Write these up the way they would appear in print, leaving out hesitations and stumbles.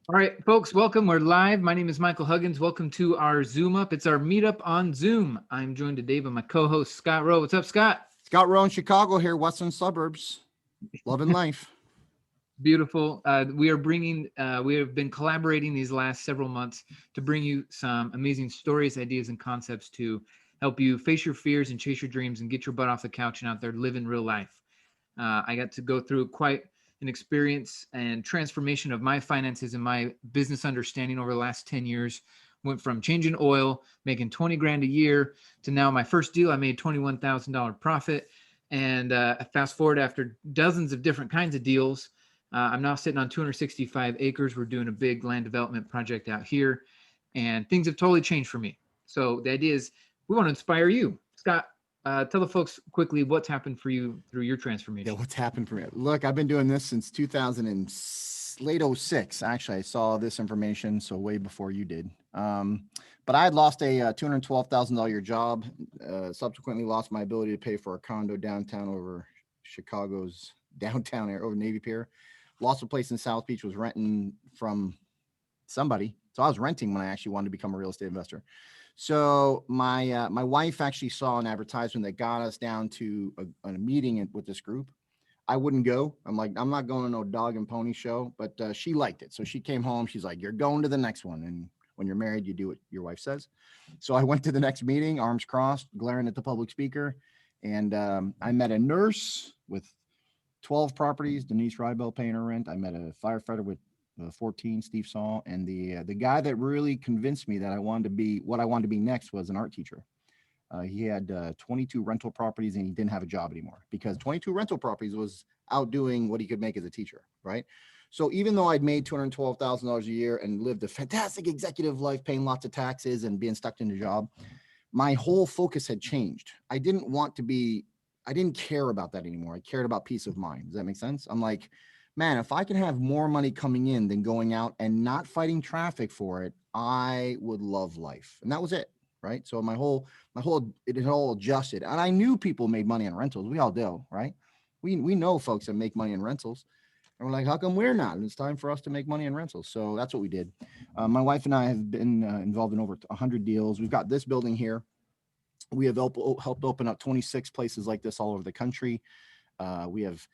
All right, folks, welcome. We're live. My name is Michael Huggins. Welcome to our Zoomup. It's our meetup on Zoom. I'm joined today by my co-host, Scott Rowe. What's up, Scott? Scott Rowe in Chicago here, Western suburbs, loving life. Beautiful. We have been collaborating these last several months to bring you some amazing stories, ideas, and concepts to help you face your fears and chase your dreams and get your butt off the couch and out there living real life. I got to go through quite an experience and transformation of my finances and my business understanding over the last 10 years. Went from changing oil, making 20 grand a year, to now my first deal, I made $21,000 profit. And fast forward after dozens of different kinds of deals, I'm now sitting on 265 acres. We're doing a big land development project out here, and things have totally changed for me. So the idea is we want to inspire you. Scott, tell the folks quickly what's happened for you through your transformation. Yeah, what's happened for me? Look, I've been doing this since 2000 and late 06. Actually, I saw this information, so way before you did. But I had lost a $212,000 a year job, subsequently lost my ability to pay for a condo downtown over Chicago's downtown area, over Navy Pier. Lost a place in South Beach, was renting from somebody. So I was renting when I actually wanted to become a real estate investor. So my wife actually saw an advertisement that got us down to a meeting with this group. I wouldn't go. I'm like, I'm not going to no dog and pony show, but she liked it. So she came home. She's like, you're going to the next one. And when you're married, you do what your wife says. So I went to the next meeting, arms crossed, glaring at the public speaker. And I met a nurse with 12 properties, Denise Rybel paying her rent. I met a firefighter with 14, Steve Saul, and the guy that really convinced me that I wanted to be what I wanted to be next was an art teacher. He had 22 rental properties and he didn't have a job anymore because 22 rental properties was outdoing what he could make as a teacher, right? So even though I'd made $212,000 a year and lived a fantastic executive life, paying lots of taxes and being stuck in a job, my whole focus had changed. I didn't care about that anymore. I cared about peace of mind. Does that make sense? I'm like, man, if I can have more money coming in than going out and not fighting traffic for it, I would love life. And that was it. Right. So it had all adjusted. And I knew people made money on rentals. We all do. Right. We know folks that make money in rentals. And we're like, how come we're not? And it's time for us to make money in rentals. So that's what we did. My wife and I have been involved in over 100 deals. We've got this building here. We have helped open up 26 places like this all over the country. We have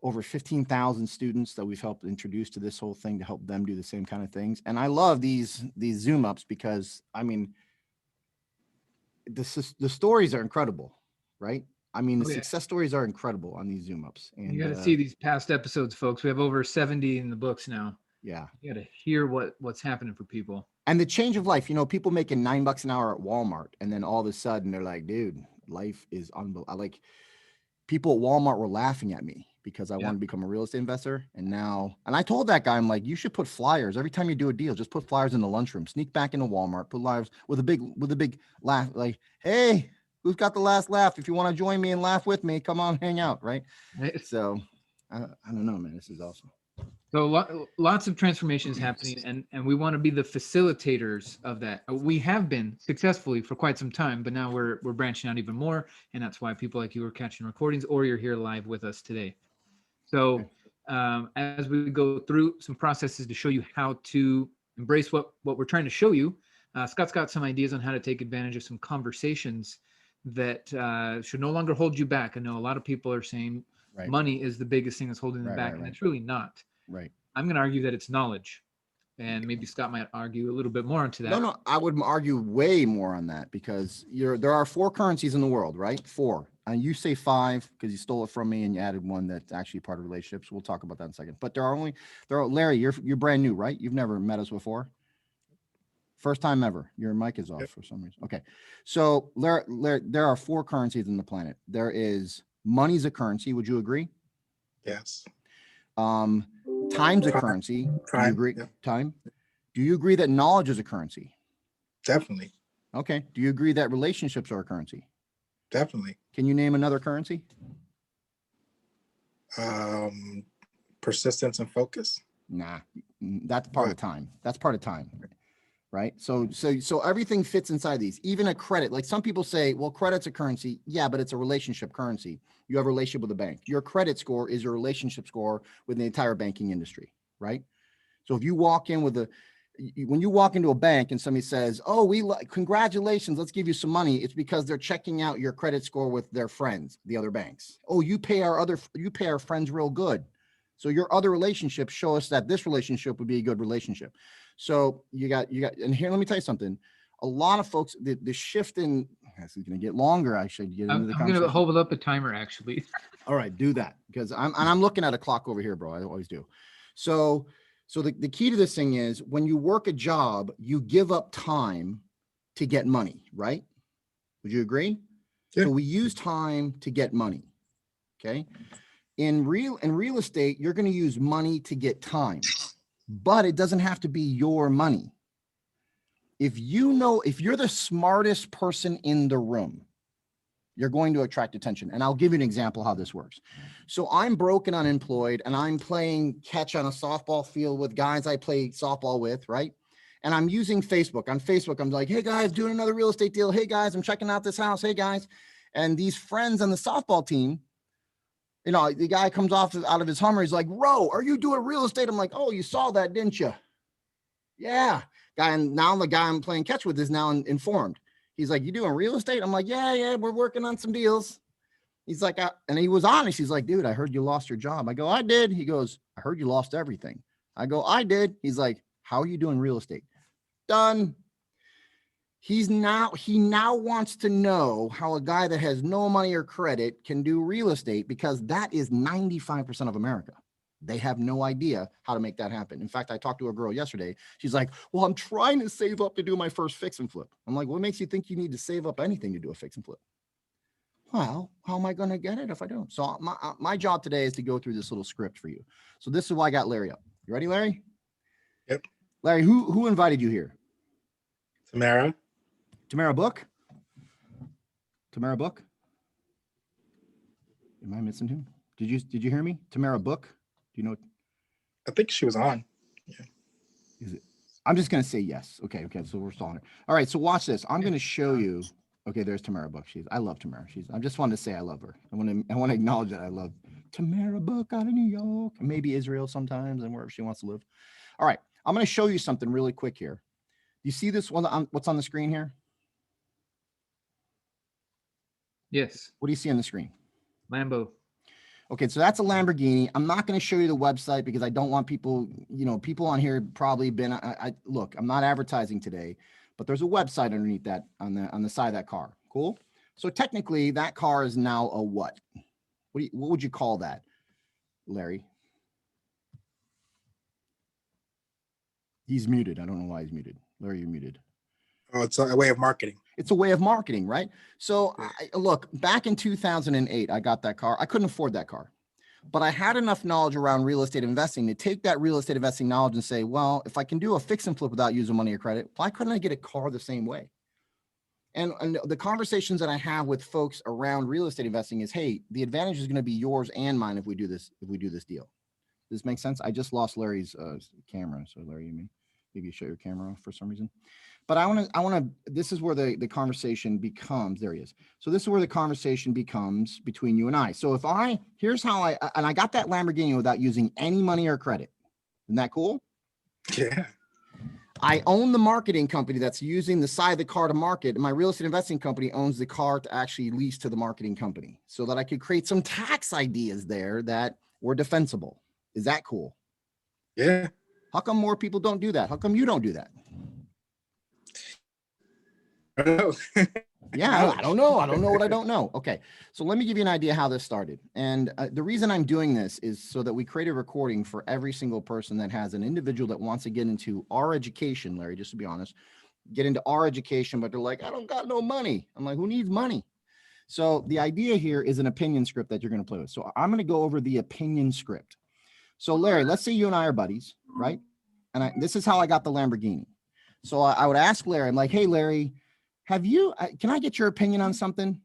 over 15,000 students that we've helped introduce to this whole thing to help them do the same kind of things. And I love these Zoom ups because, I mean, the stories are incredible, right? I mean, the success stories are incredible on these Zoom ups. And you got to see these past episodes, folks. We have over 70 in the books now. Yeah. You got to hear what's happening for people. And the change of life, people making $9 an hour at Walmart. And then all of a sudden they're like, dude, life is unbelievable. Like people at Walmart were laughing at me because I wanted to become a real estate investor. And I told that guy, I'm like, you should put flyers every time you do a deal, just put flyers in the lunchroom, sneak back into Walmart, put flyers with a big laugh. Like, hey, who's got the last laugh? If you want to join me and laugh with me, come on, hang out. Right. So I don't know, man, this is awesome. So lots of transformations happening, and we want to be the facilitators of that. We have been successfully for quite some time, but now we're branching out even more, and that's why people like you are catching recordings or you're here live with us today. So as we go through some processes to show you how to embrace what we're trying to show you, Scott's got some ideas on how to take advantage of some conversations that should no longer hold you back. I know a lot of people are saying money is the biggest thing that's holding them back, and it's really not. Right. I'm going to argue that it's knowledge, and maybe Scott might argue a little bit more onto that. No, I would argue way more on that because there are 4 currencies in the world, right? 4. And you say 5 because you stole it from me and you added one that's actually part of relationships. We'll talk about that in a second. But Larry, you're brand new, right? You've never met us before. First time ever. Your mic is off for some reason. Okay. So there are 4 currencies in the planet. There is money's a currency. Would you agree? Yes. Time's a currency. Do you agree? Yeah. Time. Do you agree that knowledge is a currency? Definitely. Okay. Do you agree that relationships are a currency? Definitely. Can you name another currency? Persistence and focus. Nah, that's part of time. That's part of time. Right. So everything fits inside these, even a credit. Like some people say, well, credit's a currency. Yeah, but it's a relationship currency. You have a relationship with a bank. Your credit score is your relationship score with the entire banking industry. Right. So if you walk in with when you walk into a bank and somebody says, oh, congratulations, let's give you some money, it's because they're checking out your credit score with their friends, the other banks. Oh, you pay our friends real good. So your other relationships show us that this relationship would be a good relationship. So you got, and here, let me tell you something. A lot of folks, the shift in, this is going to get longer. I should get into the conversation. I'm going to hold up a timer, actually. All right, do that, because I'm looking at a clock over here, bro. I always do. So the key to this thing is when you work a job, you give up time to get money, right? Would you agree? Yeah. So we use time to get money. Okay. In real estate, you're going to use money to get time, but it doesn't have to be your money. If you're the smartest person in the room, you're going to attract attention. And I'll give you an example how this works. So I'm broke and unemployed, and I'm playing catch on a softball field with guys I play softball with, right? And I'm using Facebook. On Facebook, I'm like, hey guys, doing another real estate deal. Hey guys, I'm checking out this house. Hey guys. And these friends on the softball team, you know, the guy comes out of his Hummer. He's like, Rowe, are you doing real estate? I'm like, oh, you saw that, didn't you? Yeah. And now the guy I'm playing catch with is now informed. He's like, you doing real estate? I'm like, yeah, we're working on some deals. He's like, and he was honest. He's like, dude, I heard you lost your job. I go, I did. He goes, I heard you lost everything. I go, I did. He's like, how are you doing real estate? Done. He now wants to know how a guy that has no money or credit can do real estate, because that is 95% of America. They have no idea how to make that happen. In fact, I talked to a girl yesterday. She's like, well, I'm trying to save up to do my first fix and flip. I'm like, what makes you think you need to save up anything to do a fix and flip? Well, how am I going to get it if I don't? So my job today is to go through this little script for you. So this is why I got Larry up. You ready, Larry? Yep. Larry, who invited you here? Tamara. Tamara Book? Tamara Book? Am I missing him? Did you hear me? Tamara Book? Do you know? I think she was on. Yeah. Is it? I'm just going to say yes. Okay. So we're stalling her. All right. So watch this. I'm going to show you. Okay. There's Tamara Book. I love Tamara. I just wanted to say I love her. I want to acknowledge that I love Tamara Book out of New York, and maybe Israel sometimes, and wherever she wants to live. All right. I'm going to show you something really quick here. You see this one? What's on the screen here? Yes. What do you see on the screen? Lambo. Okay, so that's a Lamborghini. I'm not going to show you the website because I don't want people, people on here probably been, look, I'm not advertising today, but there's a website underneath that on the side of that car. Cool. So technically that car is now a what? What would you call that, Larry? He's muted. I don't know why he's muted. Larry, you're muted. Oh, it's a way of marketing. It's a way of marketing, right? So look, back in 2008, I got that car. I couldn't afford that car, but I had enough knowledge around real estate investing to take that real estate investing knowledge and say, well, if I can do a fix and flip without using money or credit, why couldn't I get a car the same way? And the conversations that I have with folks around real estate investing is, hey, the advantage is going to be yours and mine if we do this deal. Does this make sense? I just lost Larry's camera. So Larry, maybe you shut your camera off for some reason. But I want to, this is where the conversation becomes, there he is. So this is where the conversation becomes between you and I. So here's how I got that Lamborghini without using any money or credit. Isn't that cool? Yeah. I own the marketing company that's using the side of the car to market. And my real estate investing company owns the car to actually lease to the marketing company so that I could create some tax ideas there that were defensible. Is that cool? Yeah. How come more people don't do that? How come you don't do that? I don't know. Yeah, I don't know. I don't know what I don't know. Okay, so let me give you an idea how this started. And the reason I'm doing this is so that we create a recording for every single person that has an individual that wants to get into our education, Larry, just to be honest, get into our education, but they're like, I don't got no money. I'm like, who needs money? So the idea here is an opinion script that you're going to play with. So I'm going to go over the opinion script. So Larry, let's say you and I are buddies, right? And this is how I got the Lamborghini. So I would ask Larry, I'm like, hey, Larry, can I get your opinion on something?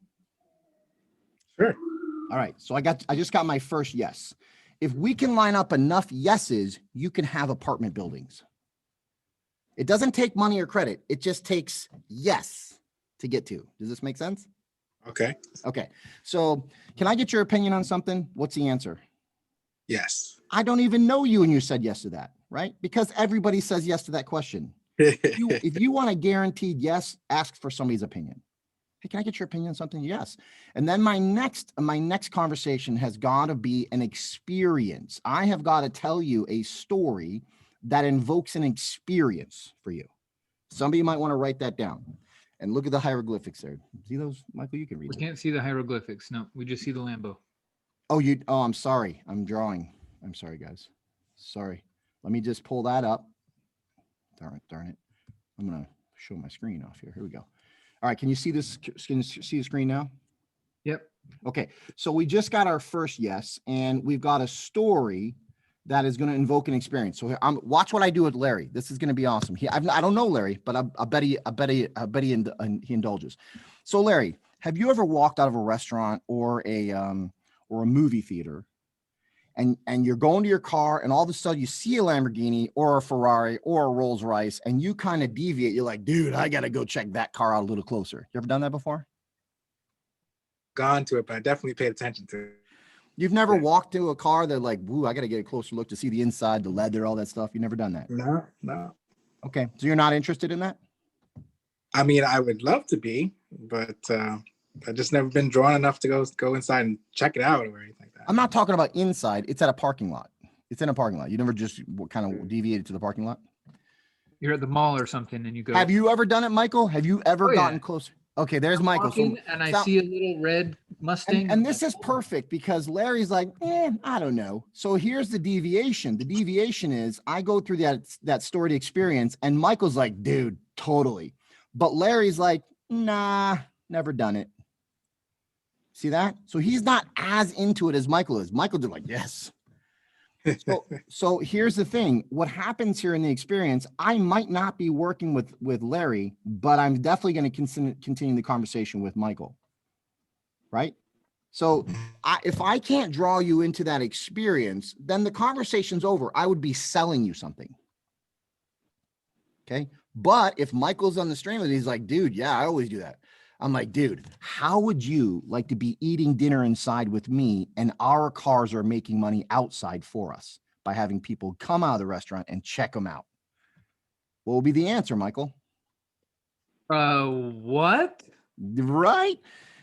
Sure. All right. So I just got my first yes. If we can line up enough yeses, you can have apartment buildings. It doesn't take money or credit. It just takes yes to get to. Does this make sense? Okay. Okay. So can I get your opinion on something? What's the answer? Yes. I don't even know you and you said yes to that. right? Because everybody says yes to that question. If you want a guaranteed yes, ask for somebody's opinion. Hey, can I get your opinion on something? Yes. And then my next conversation has got to be an experience. I have got to tell you a story that invokes an experience for you. Somebody might want to write that down and look at the hieroglyphics there. See those, Michael? You can read We it. can't see the hieroglyphics. No, we just see the Lambo. Oh, I'm sorry. I'm drawing. I'm sorry, guys. Sorry. Let me just pull that up. Darn it. I'm going to show my screen off here. Here we go. All right. Can you see this? Can you see the screen now? Yep. Okay. So we just got our first yes, and we've got a story that is going to invoke an experience. So watch what I do with Larry. This is going to be awesome. I don't know Larry, but I bet he indulges. So Larry, have you ever walked out of a restaurant or a movie theater, and you're going to your car, and all of a sudden you see a Lamborghini or a Ferrari or a Rolls Royce, and you kind of deviate. You're like, dude, I got to go check that car out a little closer. You ever done that before? Gone to it, but I definitely paid attention to it. You've never walked to a car that like, woo, I got to get a closer look to see the inside, the leather, all that stuff. You've never done that? No. Okay. So you're not interested in that? I mean, I would love to be, but I've just never been drawn enough to go inside and check it out or anything like that. I'm not talking about inside. It's at a parking lot. It's in a parking lot. You never just kind of deviated to the parking lot? You're at the mall or something, and you go. Have you ever done it, Michael? Have you ever gotten closer? Okay, there's I'm Michael. walking, and I see a little red Mustang. And this is perfect because Larry's like, I don't know. So here's the deviation. The deviation is I go through that storied experience, and Michael's like, dude, totally. But Larry's like, nah, never done it. See that? So he's not as into it as Michael is. Michael did like, yes. So here's the thing. What happens here in the experience, I might not be working with Larry, but I'm definitely going to continue the conversation with Michael. Right? So if I can't draw you into that experience, then the conversation's over. I would be selling you something. Okay. But if Michael's on the stream and he's like, dude, yeah, I always do that. I'm like, dude, how would you like to be eating dinner inside with me and our cars are making money outside for us by having people come out of the restaurant and check them out? What will be the answer, Michael? What? Right?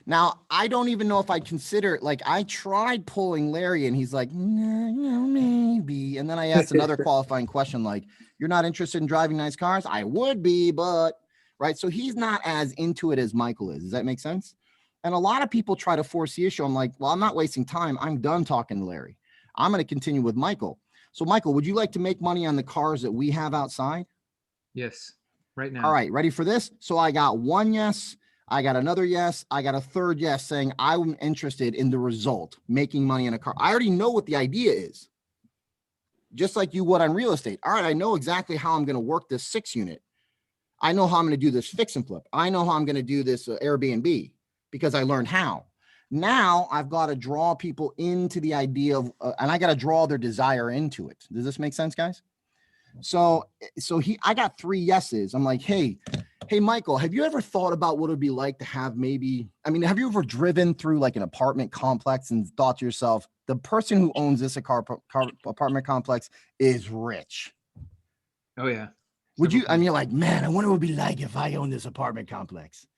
Now, I don't even know if I'd consider it. Like, I tried pulling Larry and he's like, no, maybe. And then I asked another qualifying question, like, you're not interested in driving nice cars? I would be, but... Right. So he's not as into it as Michael is. Does that make sense? And a lot of people try to force the issue. I'm like, well, I'm not wasting time. I'm done talking to Larry. I'm going to continue with Michael. So Michael, would you like to make money on the cars that we have outside? Yes. Right now. All right. Ready for this? So I got one yes. I got another yes. I got a third yes saying I'm interested in the result, making money on a car. I already know what the idea is. Just like you would on real estate. All right. I know exactly how I'm going to work this 6 unit. I know how I'm going to do this fix and flip. I know how I'm going to do this Airbnb because I learned how. Now I've got to draw people into the idea of, and I got to draw their desire into it. Does this make sense, guys? So I got 3 yeses. I'm like, hey, Michael, have you ever thought about what it would be like to have have you ever driven through like an apartment complex and thought to yourself, the person who owns this apartment complex is rich? Oh yeah. Would you, you're like, man, I wonder what it would be like if I owned this apartment complex.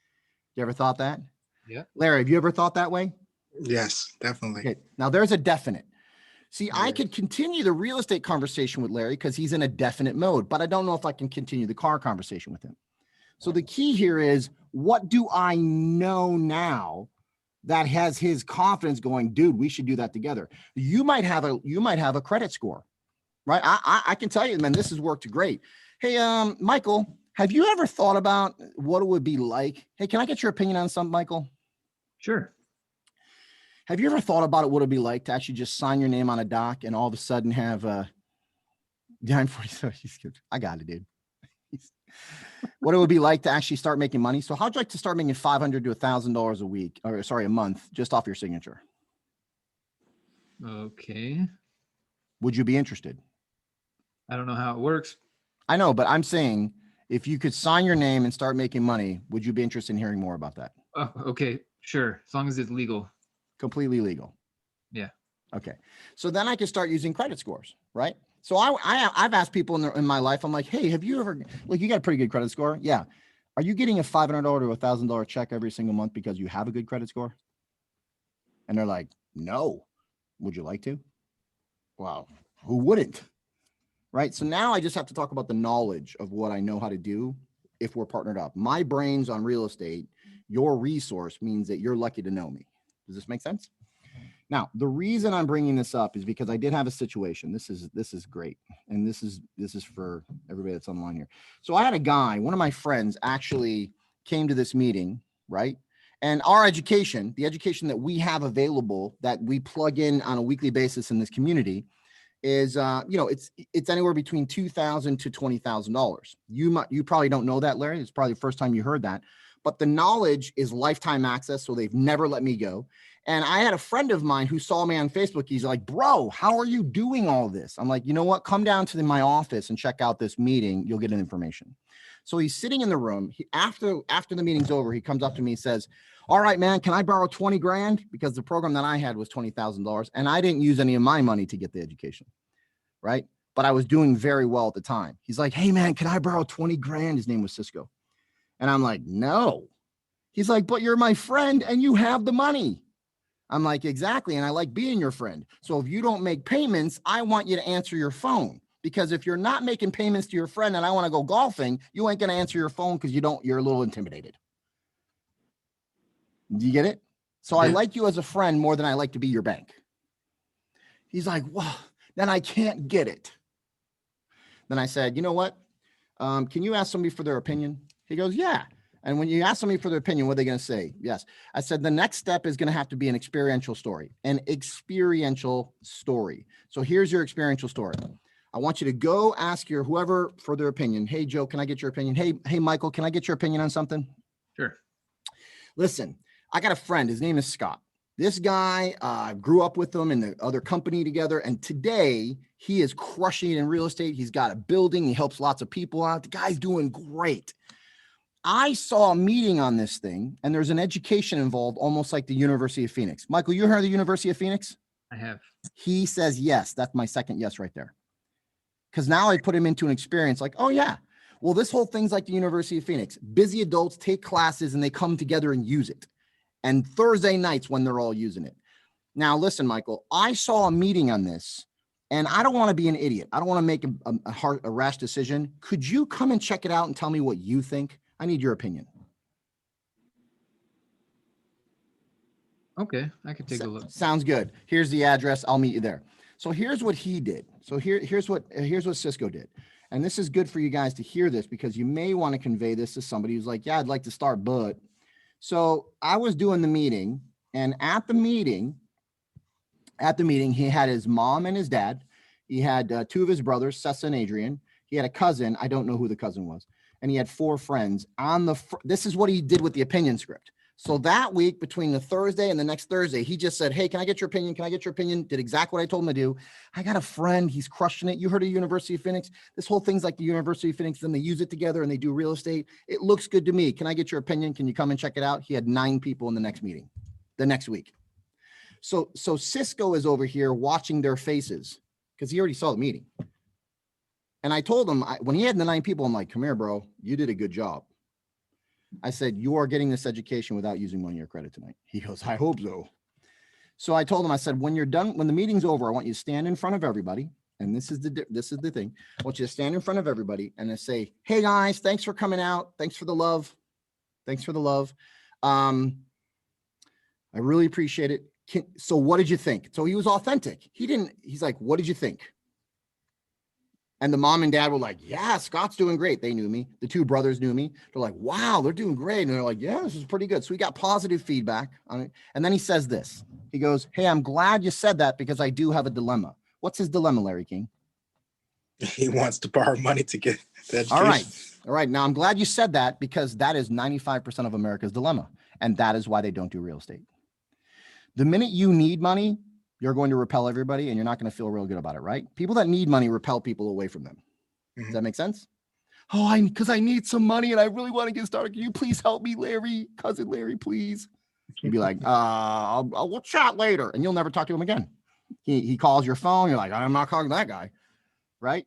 You ever thought that? Yeah. Larry, have you ever thought that way? Yes, definitely. Okay. Now there's a definite. See, I could continue the real estate conversation with Larry because he's in a definite mode, but I don't know if I can continue the car conversation with him. So the key here is, what do I know now that has his confidence going, dude, we should do that together? You might have a credit score, right? I can tell you, man, this has worked great. Hey, Michael, have you ever thought about what it would be like? Hey, can I get your opinion on something, Michael? Sure. Have you ever thought about what it would be like to actually just sign your name on a doc and all of a sudden have I got it, dude. What it would be like to actually start making money. So how'd you like to start making $500 to $1,000 a week, or sorry, a month, just off your signature? Okay. Would you be interested? I don't know how it works. I know, but I'm saying if you could sign your name and start making money, would you be interested in hearing more about that? Oh, okay. Sure. As long as it's legal. Completely legal. Yeah. Okay. So then I can start using credit scores, right? So I've asked people in my life, I'm like, hey, have you ever, like, you got a pretty good credit score? Yeah. Are you getting a $500 to $1,000 check every single month because you have a good credit score? And they're like, no. Would you like to? Wow. Who wouldn't? Right. So now I just have to talk about the knowledge of what I know how to do if we're partnered up. My brains on real estate, your resource means that you're lucky to know me. Does this make sense? Now, the reason I'm bringing this up is because I did have a situation. This is great. And this is for everybody that's online here. So I had a guy, one of my friends actually came to this meeting, right? And our education, the education that we have available that we plug in on a weekly basis in this community is, it's anywhere between $2,000 to $20,000. You probably don't know that, Larry. It's probably the first time you heard that, but the knowledge is lifetime access. So they've never let me go. And I had a friend of mine who saw me on Facebook. He's like, bro, how are you doing all this? I'm like, you know what? Come down to my office and check out this meeting. You'll get an information. So he's sitting in the room. After the meeting's over, he comes up to me and says, all right, man, can I borrow 20 grand? Because the program that I had was $20,000 and I didn't use any of my money to get the education. Right. But I was doing very well at the time. He's like, hey man, can I borrow 20 grand? His name was Cisco. And I'm like, no. He's like, but you're my friend and you have the money. I'm like, exactly. And I like being your friend. So if you don't make payments, I want you to answer your phone, because if you're not making payments to your friend and I want to go golfing, you ain't going to answer your phone because you're a little intimidated. Do you get it? So I like you as a friend more than I like to be your bank. He's like, well, then I can't get it. Then I said, you know what? Can you ask somebody for their opinion? He goes, yeah. And when you ask somebody for their opinion, what are they going to say? Yes. I said, the next step is going to have to be an experiential story. So here's your experiential story. I want you to go ask your whoever for their opinion. Hey, Joe, can I get your opinion? Hey, Michael, can I get your opinion on something? Sure. Listen, I got a friend. His name is Scott. This guy, grew up with him in the other company together. And today he is crushing it in real estate. He's got a building. He helps lots of people out. The guy's doing great. I saw a meeting on this thing and there's an education involved, almost like the University of Phoenix. Michael, you heard of the University of Phoenix? I have. He says, yes, that's my second yes right there. Because now I put him into an experience like, oh yeah, well, this whole thing's like the University of Phoenix. Busy adults take classes and they come together and use it. And Thursday nights when they're all using it. Now, listen, Michael, I saw a meeting on this and I don't want to be an idiot. I don't want to make a rash decision. Could you come and check it out and tell me what you think? I need your opinion. Okay, I can take a look. Sounds good. Here's the address. I'll meet you there. So here's what he did. So here's what Cisco did. And this is good for you guys to hear this because you may want to convey this to somebody who's like, yeah, I'd like to start, but. So I was doing the meeting, and at the meeting, he had his mom and his dad. He had two of his brothers, Sessa and Adrian. He had a cousin. I don't know who the cousin was. And he had 4 friends on this is what he did with the opinion script. So that week between the Thursday and the next Thursday, he just said, hey, can I get your opinion? Can I get your opinion? Did exactly what I told him to do. I got a friend. He's crushing it. You heard of University of Phoenix? This whole thing's like the University of Phoenix. Then they use it together and they do real estate. It looks good to me. Can I get your opinion? Can you come and check it out? He had 9 people in the next meeting, the next week. So Cisco is over here watching their faces because he already saw the meeting. And I told him when he had the 9 people, I'm like, come here, bro, you did a good job. I said, you are getting this education without using money or credit tonight. He goes, I hope so. So I told him, I said, when you're done, when the meeting's over, I want you to stand in front of everybody. And this is the thing. I want you to stand in front of everybody and then say, hey guys, thanks for coming out. Thanks for the love. Thanks for the love. I really appreciate it. So what did you think? So he was authentic. He's like, what did you think? And the mom and dad were like, yeah, Scott's doing great. They knew me. The 2 brothers knew me. They're like, wow, they're doing great. And they're like, yeah, this is pretty good. So we got positive feedback on it. And then he says this. He goes, hey, I'm glad you said that because I do have a dilemma. What's his dilemma, Larry King? He wants to borrow money to get the education. All right. Now I'm glad you said that because that is 95% of America's dilemma. And that is why they don't do real estate. The minute you need money, you're going to repel everybody and you're not going to feel real good about it, right? People that need money repel people away from them. Does that make sense? Oh, because I need some money and I really want to get started. Can you please help me, Larry? Cousin Larry, please. You'd be like, we'll chat later. And you'll never talk to him again. He calls your phone. You're like, I'm not calling that guy. right?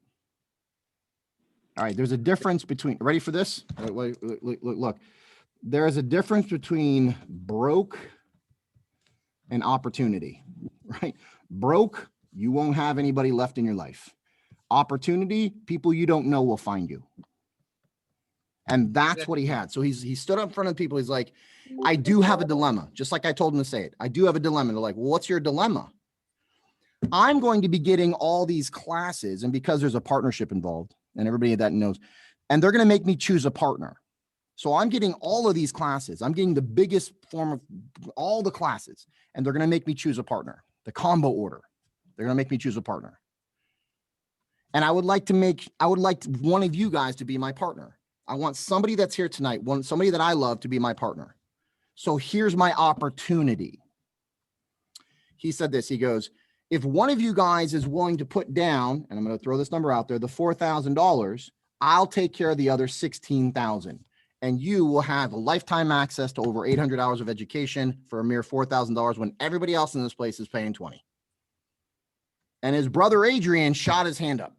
All right, there's a difference between, ready for this? Look. There is a difference between broke and opportunity, right? Broke, you won't have anybody left in your life. Opportunity, people you don't know will find you. And that's what he had. So he stood up in front of people. He's like, I do have a dilemma, just like I told him to say it. I do have a dilemma. They're like, well, what's your dilemma? I'm going to be getting all these classes, and because there's a partnership involved, and everybody that knows, and they're going to make me choose a partner. So I'm getting all of these classes. I'm getting the biggest form of all the classes, and they're going to make me choose a partner. The combo order. They're going to make me choose a partner. And I would like one of you guys to be my partner. I want somebody that's here tonight, somebody that I love to be my partner. So here's my opportunity. He said this, he goes, if one of you guys is willing to put down, and I'm going to throw this number out there, the $4,000, I'll take care of the other $16,000. And you will have a lifetime access to over 800 hours of education for a mere $4,000 when everybody else in this place is paying 20. And his brother Adrian shot his hand up.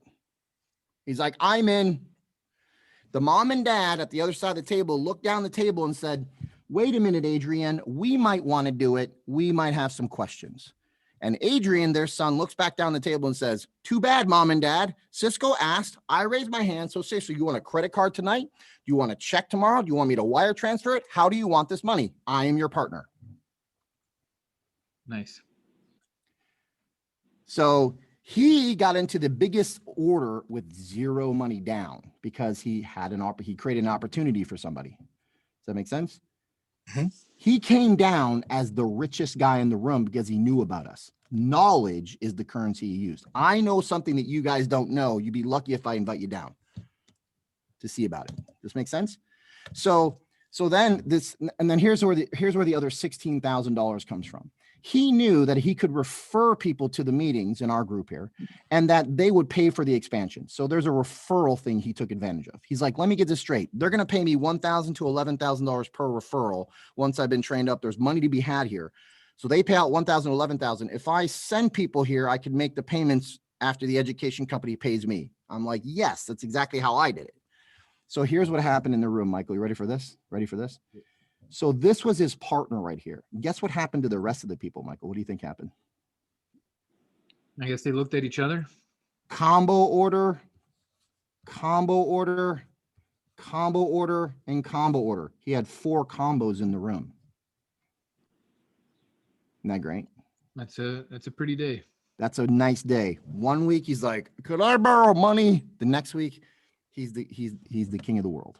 He's like, I'm in. The mom and dad at the other side of the table looked down the table and said, wait a minute, Adrian, we might want to do it. We might have some questions. And Adrian, their son, looks back down the table and says, too bad, mom and dad. Cisco asked, I raised my hand. So say, so you want a credit card tonight? Do you want a check tomorrow? Do you want me to wire transfer it? How do you want this money? I am your partner. Nice. So he got into the biggest order with zero money down because he created an opportunity for somebody. Does that make sense? Mm-hmm. He came down as the richest guy in the room because he knew about us. Knowledge is the currency he used. I know something that you guys don't know. You'd be lucky if I invite you down to see about it. Does this make sense? So then here's where the other $16,000 comes from. He knew that he could refer people to the meetings in our group here and that they would pay for the expansion. So there's a referral thing he took advantage of. He's like, let me get this straight. They're going to pay me $1,000 to $11,000 per referral. Once I've been trained up, there's money to be had here. So they pay out $1,000, $11,000. If I send people here, I can make the payments after the education company pays me. I'm like, yes, that's exactly how I did it. So here's what happened in the room, Michael. You ready for this? Ready for this? So this was his partner right here. Guess what happened to the rest of the people, Michael? What do you think happened? I guess they looked at each other. Combo order, combo order, combo order, and combo order. He had 4 combos in the room. Isn't that great? That's a pretty day. That's a nice day. 1 week, he's like, could I borrow money? The next week, he's the king of the world.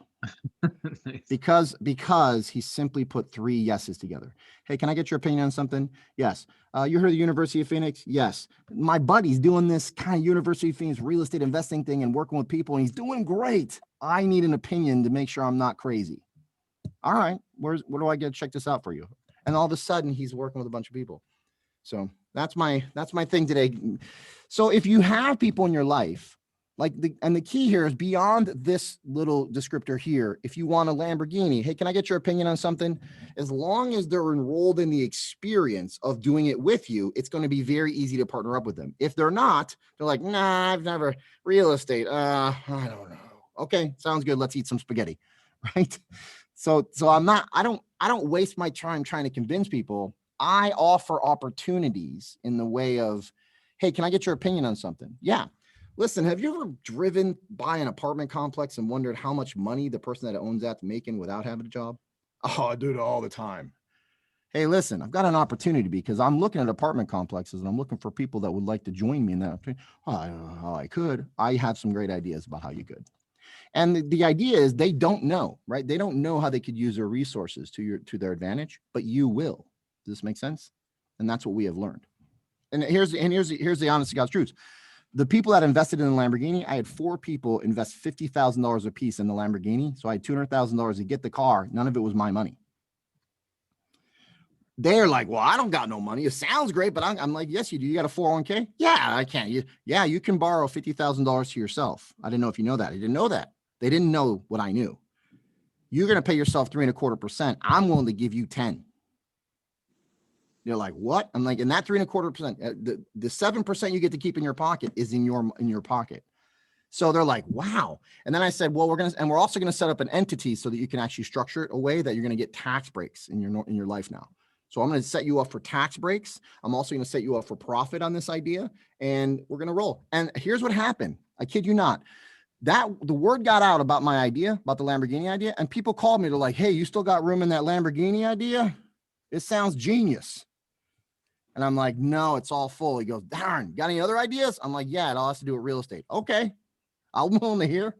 Nice. Because he simply put 3 yeses together. Hey, can I get your opinion on something? Yes. You heard of the University of Phoenix? Yes. My buddy's doing this kind of University of Phoenix real estate investing thing and working with people, and he's doing great. I need an opinion to make sure I'm not crazy. All right, where do I get to check this out for you? And all of a sudden, he's working with a bunch of people. So that's my thing today. So if you have people in your life, the key here is beyond this little descriptor here. If you want a Lamborghini, hey, can I get your opinion on something? As long as they're enrolled in the experience of doing it with you, it's going to be very easy to partner up with them. If they're not, they're like, nah, I've never real estate. I don't know. Okay, sounds good. Let's eat some spaghetti, right? So I don't waste my time trying to convince people. I offer opportunities in the way of, hey, can I get your opinion on something? Yeah. Listen, have you ever driven by an apartment complex and wondered how much money the person that owns that's making without having a job? Oh, I do it all the time. Hey, listen, I've got an opportunity because I'm looking at apartment complexes and I'm looking for people that would like to join me in that opportunity. Oh, I don't know how I could. I have some great ideas about how you could. And the idea is they don't know, right? They don't know how they could use their resources to their advantage, but you will. Does this make sense? And that's what we have learned. And here's the honest to God's truth. The people that invested in the Lamborghini, I had 4 people invest $50,000 a piece in the Lamborghini. So I had $200,000 to get the car. None of it was my money. They're like, well, I don't got no money. It sounds great, but I'm like, yes, you do. You got a 401k? Yeah, I can. You can borrow $50,000 to yourself. I didn't know if you know that. I didn't know that. They didn't know what I knew. You're going to pay yourself 3.25%. I'm willing to give you 10. They're like, what? I'm like, and that 3.25%, the 7% you get to keep in your pocket is in your pocket. So they're like, wow. And then I said, well, we're also going to set up an entity so that you can actually structure it a way that you're going to get tax breaks in your life now. So I'm going to set you up for tax breaks. I'm also going to set you up for profit on this idea, and we're going to roll. And here's what happened. I kid you not. The word got out about my idea, about the Lamborghini idea, and people called me. They're like, hey, you still got room in that Lamborghini idea? It sounds genius. And I'm like, no, it's all full. He goes, darn, got any other ideas? I'm like, yeah, it all has to do with real estate. Okay. I'm willing to hear.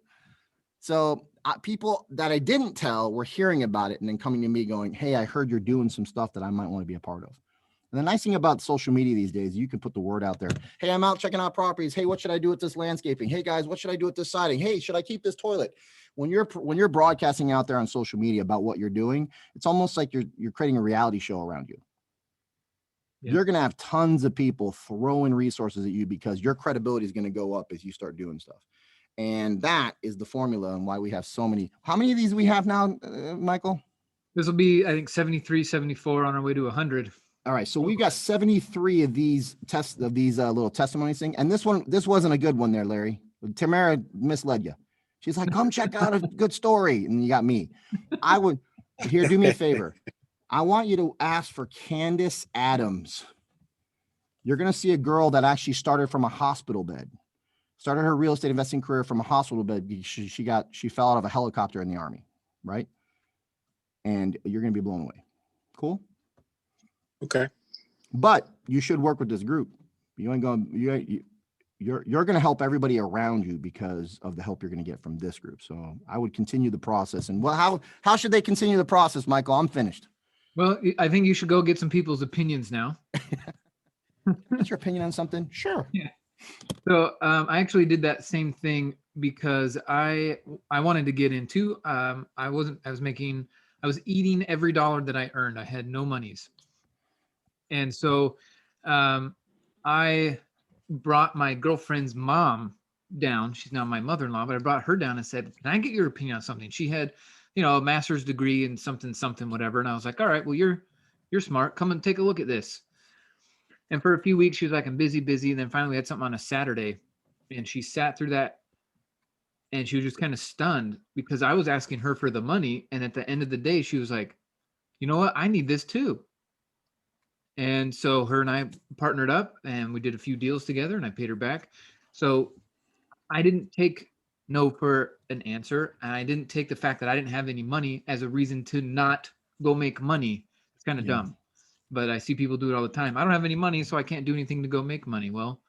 So people that I didn't tell were hearing about it and then coming to me going, hey, I heard you're doing some stuff that I might want to be a part of. And the nice thing about social media these days, you can put the word out there. Hey, I'm out checking out properties. Hey, what should I do with this landscaping? Hey guys, what should I do with this siding? Hey, should I keep this toilet? When you're broadcasting out there on social media about what you're doing, it's almost like you're creating a reality show around you. Yeah. You're going to have tons of people throwing resources at you because your credibility is going to go up as you start doing stuff. And that is the formula and why we have so many. How many of these we have now, Michael? This will be, I think, 73, 74 on our way to 100. All right. So we got 73 of these little testimonies thing. And this wasn't a good one there, Larry. Tamara misled you. She's like, come check out a good story. And you got me. Do me a favor. I want you to ask for Candace Adams. You're going to see a girl that actually started from a hospital bed. Started her real estate investing career from a hospital bed. She fell out of a helicopter in the Army, right? And you're going to be blown away. Cool. Okay. But you should work with this group. You ain't going. You're going to help everybody around you because of the help you're going to get from this group. So I would continue the process. And how should they continue the process, Michael? I'm finished. Well, I think you should go get some people's opinions now. What's your opinion on something? Sure. Yeah. So I actually did that same thing because I wanted to get into. I was eating every dollar that I earned. I had no monies, and so I brought my girlfriend's mom down. She's now my mother-in-law, but I brought her down and said, "Can I get your opinion on something?" She had, a master's degree in something, whatever, and I was like, "All right, well, you're smart. Come and take a look at this." And for a few weeks, she was like, I'm busy. And then finally we had something on a Saturday and she sat through that and she was just kind of stunned because I was asking her for the money. And at the end of the day, she was like, you know what? I need this too. And so her and I partnered up and we did a few deals together and I paid her back. So I didn't take no for an answer. And I didn't take the fact that I didn't have any money as a reason to not go make money. It's kind of dumb. But I see people do it all the time. I don't have any money, so I can't do anything to go make money. Well,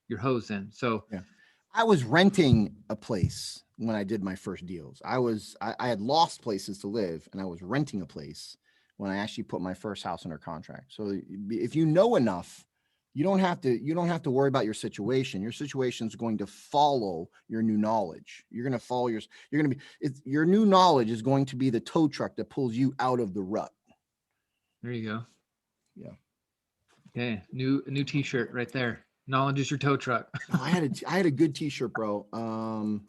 you're hosed then. So yeah. I was renting a place when I did my first deals. I had lost places to live and I was renting a place when I actually put my first house under contract. So if you know enough, you don't have to worry about your situation. Your situation is going to follow your new knowledge. You're going to follow your new knowledge is going to be the tow truck that pulls you out of the rut. There you go. Yeah. Okay. New t-shirt right there. Knowledge is your tow truck. I had a good t-shirt, bro.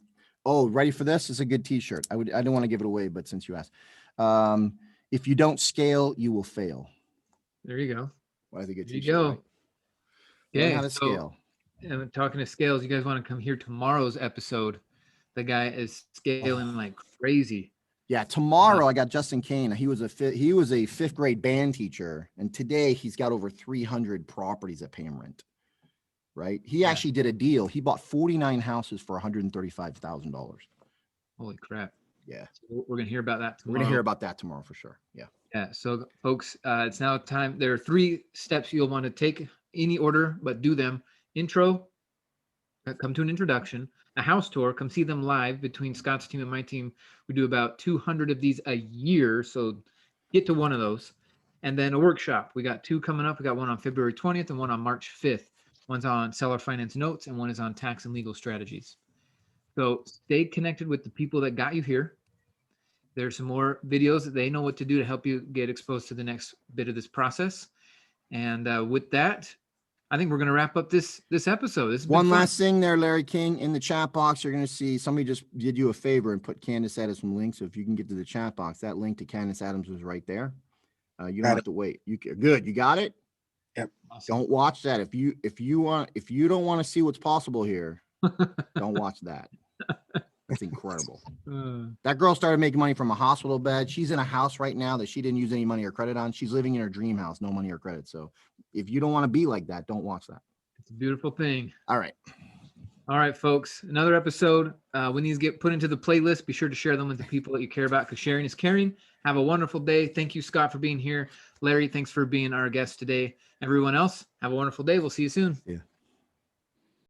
Ready for this? It's a good t-shirt. I don't want to give it away, but since you asked, if you don't scale, you will fail. There you go. Well, I think there you go. Right? Okay. Learn how to scale. And talking to scales, you guys want to come hear tomorrow's episode? The guy is scaling like crazy. Yeah, tomorrow I got Justin Kane. He was a fifth grade band teacher, and today he's got over 300 properties that pay him rent. Right? He actually did a deal. He bought 49 houses for $135,000. Holy crap! Yeah, so we're gonna hear about that tomorrow. We're gonna hear about that tomorrow for sure. Yeah. Yeah. So, folks, it's now time. There are 3 steps you'll want to take, any order, but do them. Intro. Come to an introduction. A house tour, come see them live. Between Scott's team and my team, we do about 200 of these a year, so get to one of those. And then a workshop. We got 2 coming up. We got one on February 20th and one on March 5th. One's on seller finance notes and one is on tax and legal strategies. So stay connected with the people that got you here. There's some more videos that they know what to do to help you get exposed to the next bit of this process. And with that, I think we're going to wrap up this episode. This one last thing there, Larry King, in the chat box, you're going to see somebody just did you a favor and put Candace Adams some links. So if you can get to the chat box, that link to Candace Adams was right there. You don't have to wait. Good. You got it. Yep. Awesome. Don't watch that. If you don't want to see what's possible here, don't watch that. It's incredible. Uh, That girl started making money from a hospital bed. She's in a house right now that she didn't use any money or credit on. She's living in her dream house, no money or credit. So if you don't want to be like that, don't watch that. it's a beautiful thing. All right. All right, folks. Another episode. When these get put into the playlist, be sure to share them with the people that you care about because sharing is caring. Have a wonderful day. Thank you, Scott, for being here. Larry, thanks for being our guest today. Everyone else, have a wonderful day. We'll see you soon. Yeah.